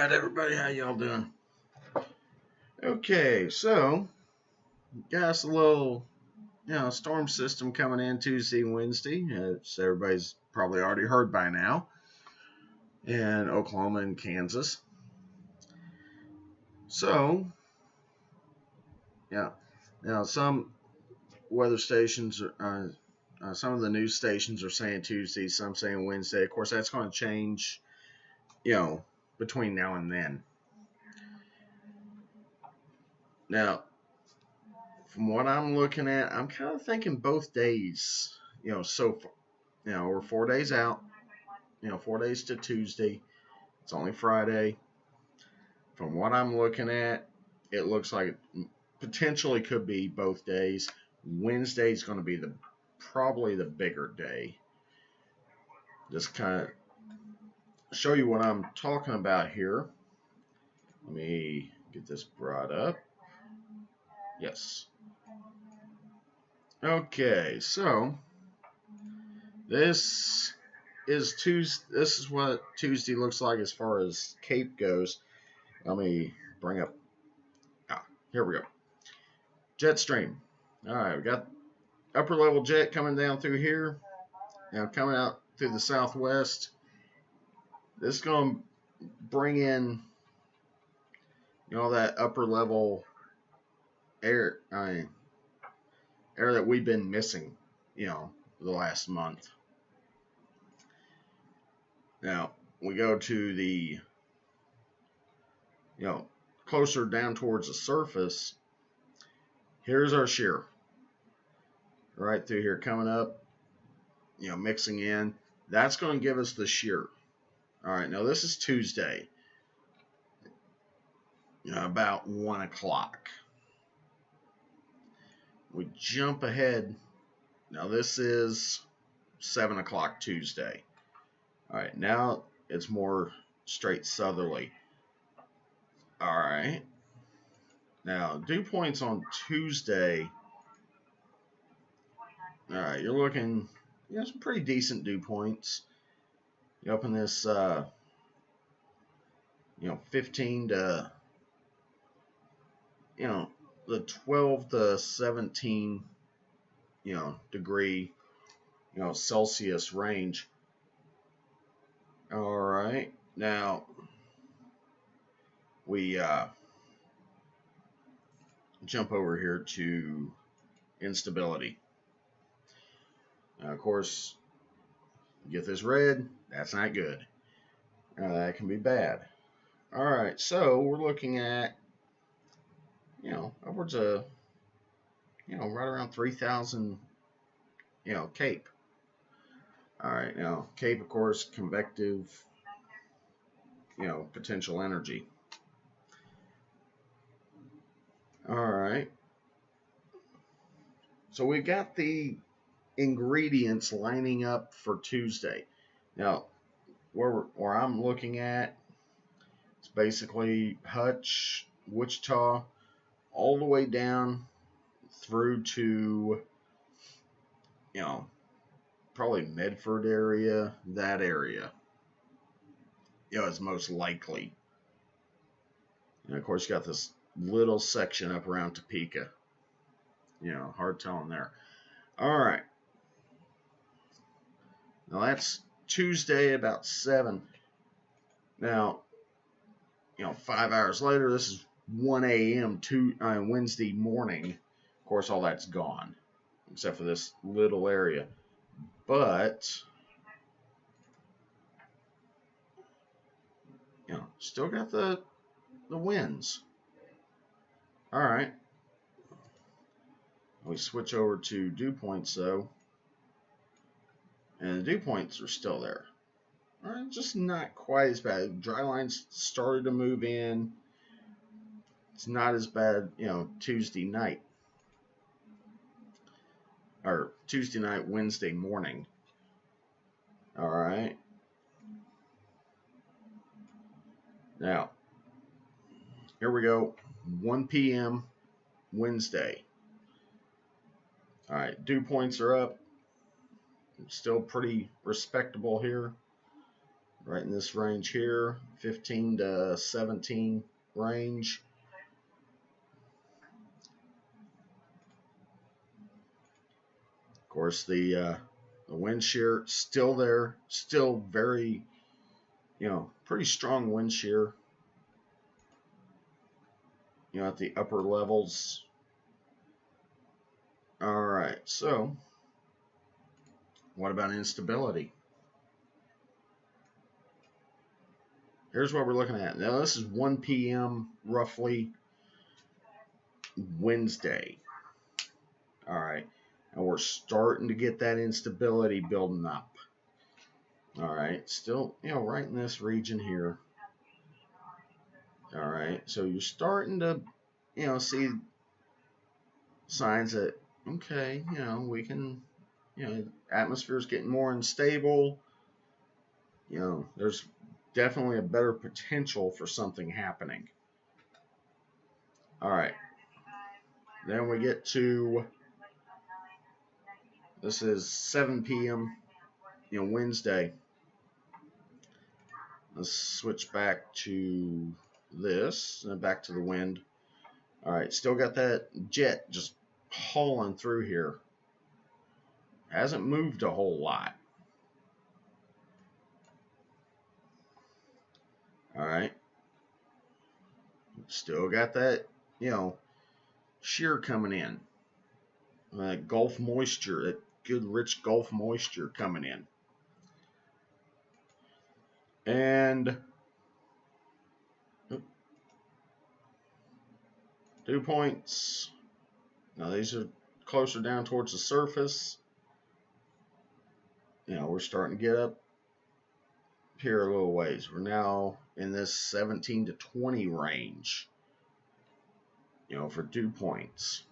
right, everybody, how y'all doing? Okay, so got us a little, storm system coming in Tuesday and Wednesday. So everybody's probably already heard by now in Oklahoma and Kansas. So, yeah, now some weather stations, some of the news stations are saying Tuesday, some saying Wednesday. Of course, that's going to change, between now and then. Now, from what I'm looking at, I'm kind of thinking both days, so far. We're 4 days out, 4 days to Tuesday. It's only Friday. From what I'm looking at, it looks like it potentially could be both days. Wednesday's going to be probably the bigger day. Just kind of show you what I'm talking about here. Let me get this brought up. Yes. Okay, so this is Tuesday. This is what Tuesday looks like as far as Cape goes. Let me bring up. Here we go. Jet stream. All right, we got upper level jet coming down through here. Now coming out through the southwest. This is going to bring in, that upper level air, air that we've been missing, the last month. Now we go to the, closer down towards the surface. Here's our shear. Right through here coming up, mixing in. That's going to give us the shear. All right, now this is Tuesday, about 1 o'clock. We jump ahead. Now this is 7 o'clock Tuesday. All right, now it's more straight southerly. All right. Now, dew points on Tuesday. All right, you're looking, some pretty decent dew points. You up in this, 15 to, the 12 to 17, degree, Celsius range. All right, now we jump over here to instability. Now, of course, get this red. That's not good. That can be bad. All right, so we're looking at, upwards of, right around 3,000, Cape. All right, now Cape, of course, convective, potential energy. All right. So we've got the ingredients lining up for Tuesday. Now, where I'm looking at, it's basically Hutch, Wichita, all the way down through to, probably Medford area, that area. Is most likely. And of course, you got this little section up around Topeka. Hard telling there. All right. Now that's Tuesday about 7. Now, 5 hours later, this is 1 a.m. to Wednesday morning. Of course, all that's gone, except for this little area. But, still got the winds. All right. We switch over to dew points, though. And the dew points are still there. All right, just not quite as bad. Dry lines started to move in. It's not as bad, Tuesday night. Or Tuesday night, Wednesday morning. All right. Now, here we go. 1 p.m. Wednesday. All right, dew points are up. Still pretty respectable here. right in this range here, 15 to 17 range. Of course, the wind shear still there, still very, pretty strong wind shear, at the upper levels. All right, so what about instability? Here's what we're looking at. Now, this is 1 p.m. roughly Wednesday. All right, and we're starting to get that instability building up. All right, still, right in this region here. All right, so you're starting to, see signs that, okay, we can, atmosphere's getting more unstable. There's definitely a better potential for something happening. All right, then we get to, this is 7 p.m., Wednesday. Let's switch back to this, and back to the wind. All right, still got that jet just hauling through here. Hasn't moved a whole lot. All right. Still got that, shear coming in. Gulf moisture, that good rich Gulf moisture coming in. And dew points. Now these are closer down towards the surface. We're starting to get up here a little ways. We're now in this 17 to 20 range, for dew points.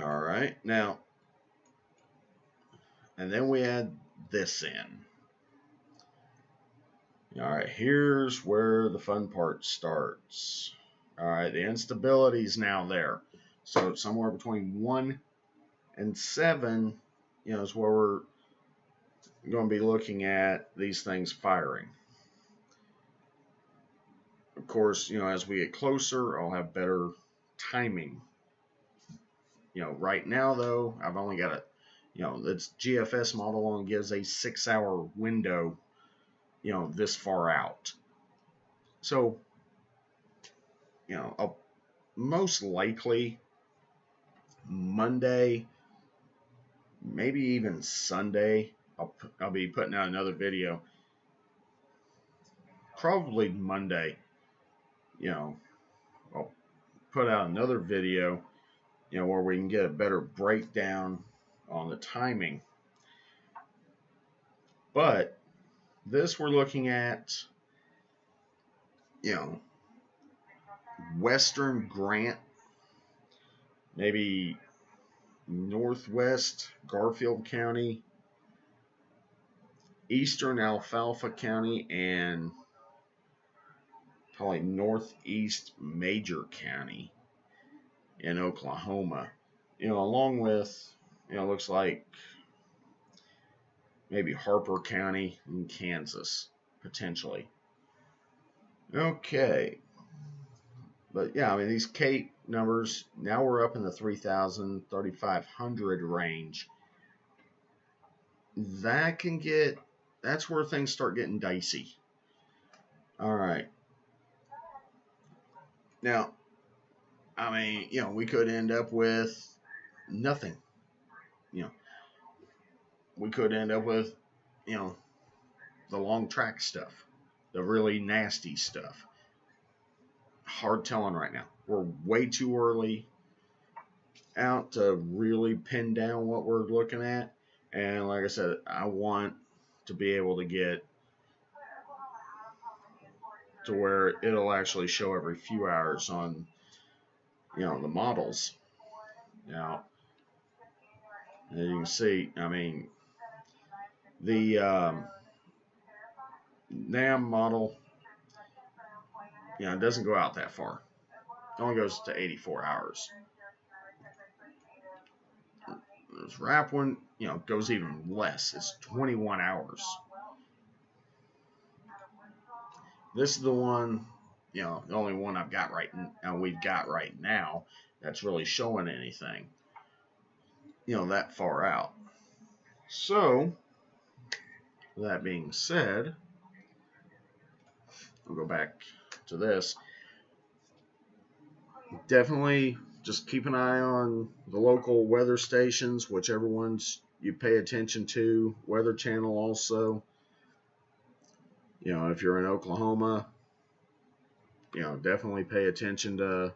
All right, now, and then we add this in. All right, here's where the fun part starts. All right, the instability is now there. So somewhere between 1 and 7, is where we're going to be looking at these things firing. Of course, as we get closer, I'll have better timing. Right now, though, I've only got a, this GFS model only gives a 6-hour window, this far out. So, I'll most likely Monday, maybe even Sunday, I'll be putting out another video. Probably Monday, I'll put out another video, where we can get a better breakdown on the timing. But this we're looking at, Western Grant, maybe Northwest Garfield County, Eastern Alfalfa County, and probably Northeast Major County in Oklahoma. Along with, looks like maybe Harper County in Kansas, potentially. Okay. But yeah, these Cape numbers, now we're up in the 3,000, 3,500 range. That's where things start getting dicey. All right. Now, we could end up with nothing. We could end up with, the long track stuff, the really nasty stuff. Hard telling right now. We're way too early out to really pin down what we're looking at. And like I said, I want to be able to get to where it'll actually show every few hours on, the models. Now, as you can see, the NAM model, it doesn't go out that far. It only goes to 84 hours. This wrap one, goes even less. It's 21 hours. This is the one, the only one I've got we've got right now that's really showing anything, that far out. So, that being said, I'll go back to this. Definitely just keep an eye on the local weather stations, whichever ones you pay attention to. Weather Channel also. If you're in Oklahoma, definitely pay attention to,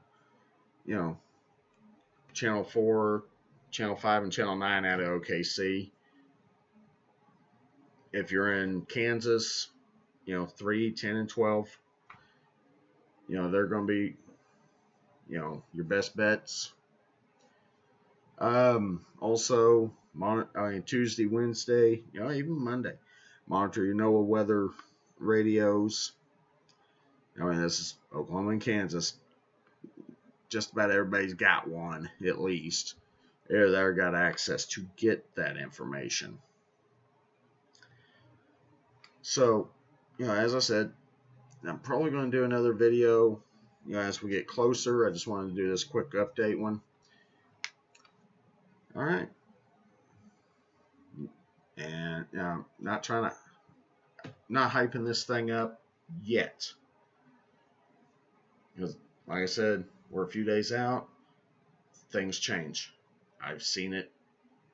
Channel 4, Channel 5, and Channel 9 out of OKC. If you're in Kansas, 3, 10, and 12, they're going to be, your best bets. Also, Tuesday, Wednesday, even Monday, monitor your NOAA weather radios. This is Oklahoma and Kansas. Just about everybody's got one, at least. They're got access to get that information. So, as I said, I'm probably going to do another video, as we get closer. I just wanted to do this quick update one. All right. And not hyping this thing up yet. Because, like I said, we're a few days out. Things change. I've seen it,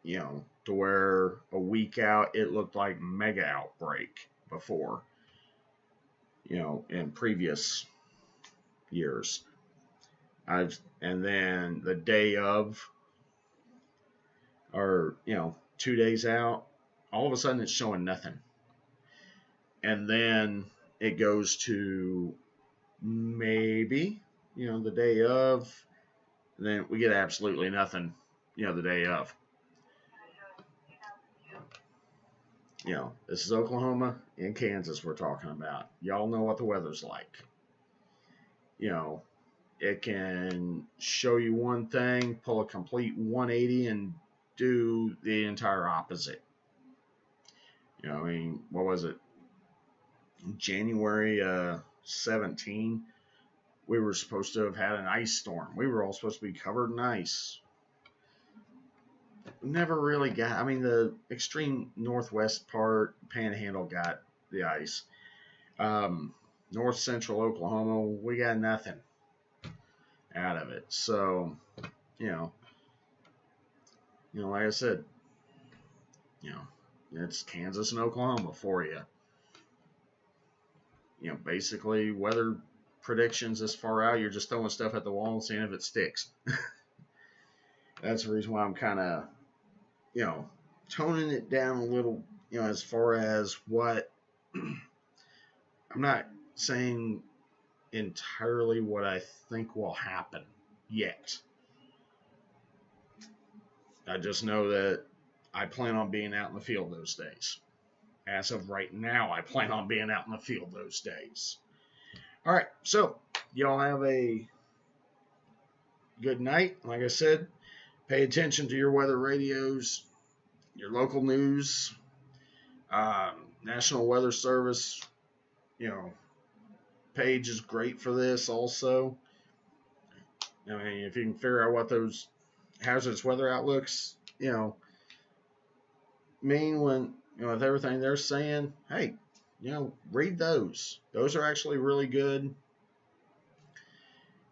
to where a week out it looked like mega outbreak before, in previous years. And then the day of, or 2 days out, all of a sudden it's showing nothing. And then it goes to maybe, the day of, and then we get absolutely nothing, the day of. This is Oklahoma and Kansas we're talking about. Y'all know what the weather's like. It can show you one thing, pull a complete 180, and do the entire opposite. What was it? January 17, we were supposed to have had an ice storm. We were all supposed to be covered in ice. Never really got, the extreme northwest part, Panhandle, got the ice. North central Oklahoma, we got nothing out of it. So, like I said, it's Kansas and Oklahoma for you. Basically weather predictions this far out, you're just throwing stuff at the wall and seeing if it sticks. That's the reason why I'm kind of, toning it down a little, as far as what I'm not saying entirely what I think will happen yet. I just know that I plan on being out in the field those days. As of right now, I plan on being out in the field those days. All right, so y'all have a good night. Like I said, pay attention to your weather radios, your local news, National Weather Service, page is great for this also. If you can figure out what those hazardous weather outlooks, mean when, with everything they're saying, hey, read those. Those are actually really good.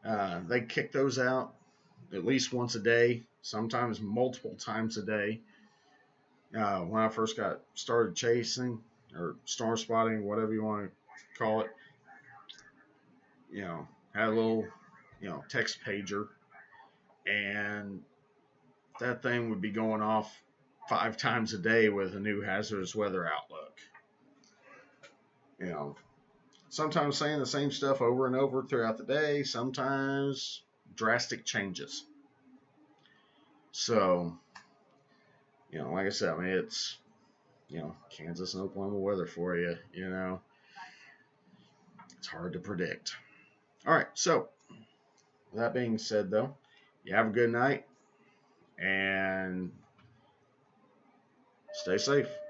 They kick those out at least once a day, sometimes multiple times a day. When I first got started chasing or storm spotting, whatever you want to call it, had a little, text pager, and that thing would be going off 5 times a day with a new hazardous weather outlook. Sometimes saying the same stuff over and over throughout the day, sometimes drastic changes. So, like I said, it's, Kansas and Oklahoma weather for you, It's hard to predict. All right, so that being said, though, you have a good night, and Stay safe.